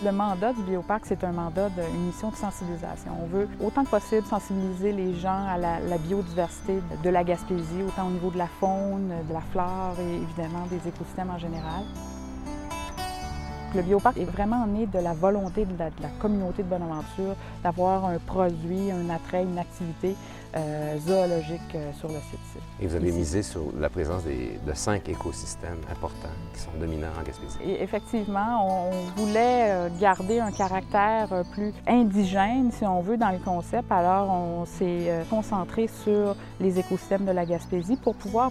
Le mandat du Bioparc, c'est un mandat d'une mission de sensibilisation. On veut autant que possible sensibiliser les gens à la biodiversité de la Gaspésie, autant au niveau de la faune, de la flore et évidemment des écosystèmes en général. Le Bioparc est vraiment né de la volonté de la communauté de Bonaventure d'avoir un produit, un attrait, une activité zoologique sur le site. Et vous avez misé sur la présence de 5 écosystèmes importants qui sont dominants en Gaspésie. Et effectivement, on voulait garder un caractère plus indigène, si on veut, dans le concept. Alors, on s'est concentré sur les écosystèmes de la Gaspésie pour pouvoir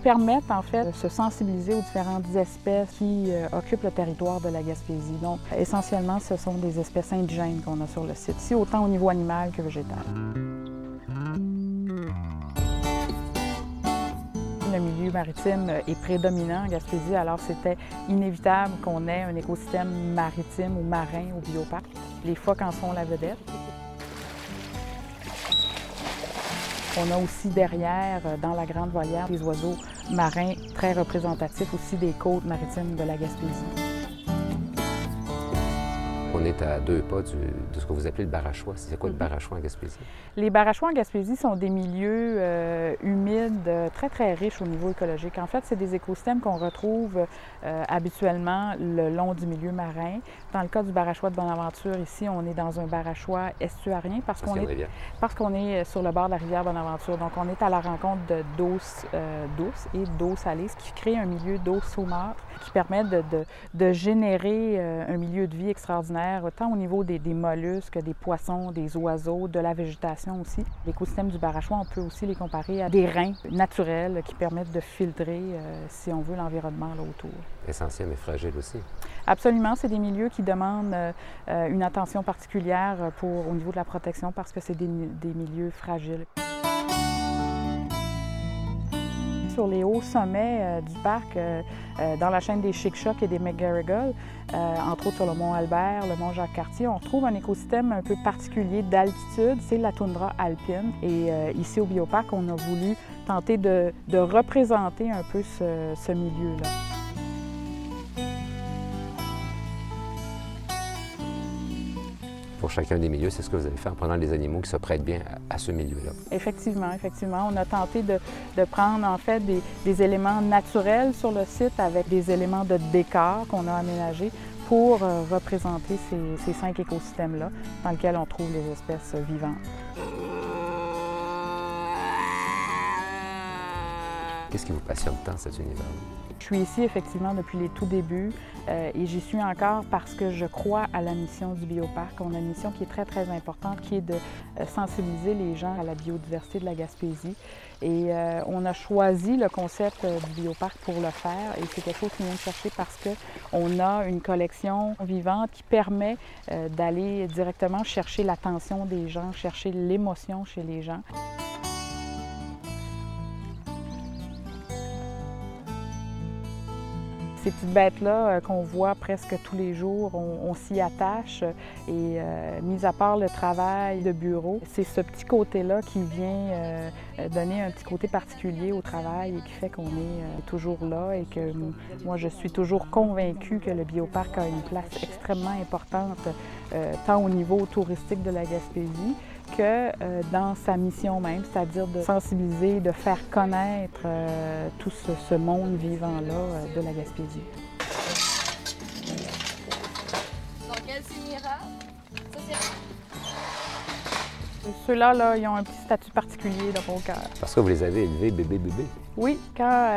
permettre en fait de se sensibiliser aux différentes espèces qui occupent le territoire de la Gaspésie. Donc, essentiellement, ce sont des espèces indigènes qu'on a sur le site, ici, autant au niveau animal que végétal. Le milieu maritime est prédominant en Gaspésie, alors c'était inévitable qu'on ait un écosystème maritime ou marin au Bioparc. Les phoques en sont la vedette. On a aussi derrière, dans la grande volière, des oiseaux marins très représentatifs aussi des côtes maritimes de la Gaspésie. On est à 2 pas de ce que vous appelez le barachois. C'est quoi le barachois en Gaspésie? Les barachois en Gaspésie sont des milieux humides très, très riches au niveau écologique. En fait, c'est des écosystèmes qu'on retrouve habituellement le long du milieu marin. Dans le cas du barachois de Bonaventure, ici, on est dans un barachois estuarien parce qu'on est sur le bord de la rivière Bonaventure. Donc, on est à la rencontre d'eau douce et d'eau salée, ce qui crée un milieu d'eau saumâtre qui permet de générer un milieu de vie extraordinaire, tant au niveau des mollusques, des poissons, des oiseaux, de la végétation aussi. L'écosystème du barachois, on peut aussi les comparer à des reins naturels qui permettent de filtrer, si on veut, l'environnement là autour. Essentiel mais fragile aussi. Absolument, c'est des milieux qui demandent une attention particulière au niveau de la protection parce que c'est des milieux fragiles. Sur les hauts sommets du parc, dans la chaîne des Chic-Chocs et des McGarrigle, entre autres sur le mont Albert, le mont Jacques-Cartier, on retrouve un écosystème un peu particulier d'altitude, c'est la toundra alpine. Et ici au Bioparc, on a voulu tenter de représenter un peu ce milieu-là. Pour chacun des milieux, c'est ce que vous avez fait en prenant les animaux qui se prêtent bien à ce milieu-là. Effectivement. On a tenté de prendre en fait des éléments naturels sur le site avec des éléments de décor qu'on a aménagés pour représenter ces 5 écosystèmes-là dans lesquels on trouve les espèces vivantes. Qu'est-ce qui vous passionne tant, cet univers? Je suis ici effectivement depuis les tout débuts et j'y suis encore parce que je crois à la mission du Bioparc. On a une mission qui est très, très importante, qui est de sensibiliser les gens à la biodiversité de la Gaspésie. Et on a choisi le concept du Bioparc pour le faire et c'est quelque chose qu'on vient de chercher parce qu'on a une collection vivante qui permet d'aller directement chercher l'attention des gens, chercher l'émotion chez les gens. Ces petites bêtes-là qu'on voit presque tous les jours, on s'y attache et mis à part le travail de bureau, c'est ce petit côté-là qui vient donner un petit côté particulier au travail et qui fait qu'on est toujours là et que moi je suis toujours convaincue que le Bioparc a une place extrêmement importante tant au niveau touristique de la Gaspésie que dans sa mission même, c'est-à-dire de sensibiliser, de faire connaître tout ce monde vivant-là de la Gaspésie. Donc, elle, c'est Mira. Ça, c'est... Ceux-là, là, ils ont un petit statut particulier dans mon cœur. Parce que vous les avez élevés bébé. Oui, quand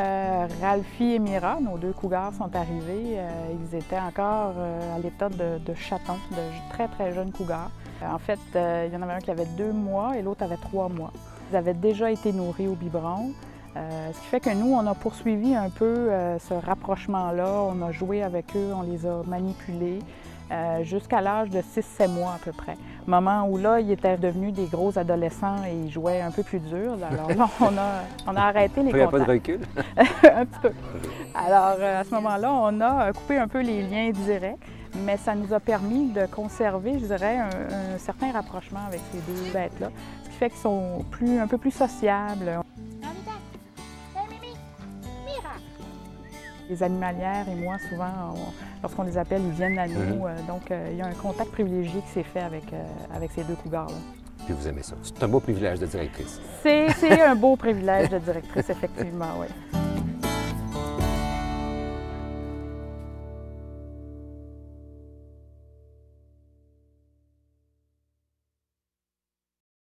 Ralphie et Mira, nos 2 cougars, sont arrivés, ils étaient encore à l'état de chatons, de très, très jeunes cougars. En fait, il y en avait un qui avait 2 mois et l'autre avait 3 mois. Ils avaient déjà été nourris au biberon, ce qui fait que nous, on a poursuivi un peu ce rapprochement-là. On a joué avec eux, on les a manipulés jusqu'à l'âge de 6-7 mois à peu près. Moment où là, ils étaient devenus des gros adolescents et ils jouaient un peu plus dur. Alors là, on a arrêté les contacts. Il n'y a pas de recul? Un petit peu. Alors, à ce moment-là, on a coupé un peu les liens directs. Mais ça nous a permis de conserver, je dirais, un certain rapprochement avec ces 2 bêtes-là, ce qui fait qu'ils sont un peu plus sociables. Les animalières et moi, souvent, lorsqu'on les appelle, ils viennent à nous. Donc, il y a un contact privilégié qui s'est fait avec ces deux cougars-là. Puis vous aimez ça. C'est un beau privilège de directrice. C'est un beau privilège de directrice, effectivement, oui.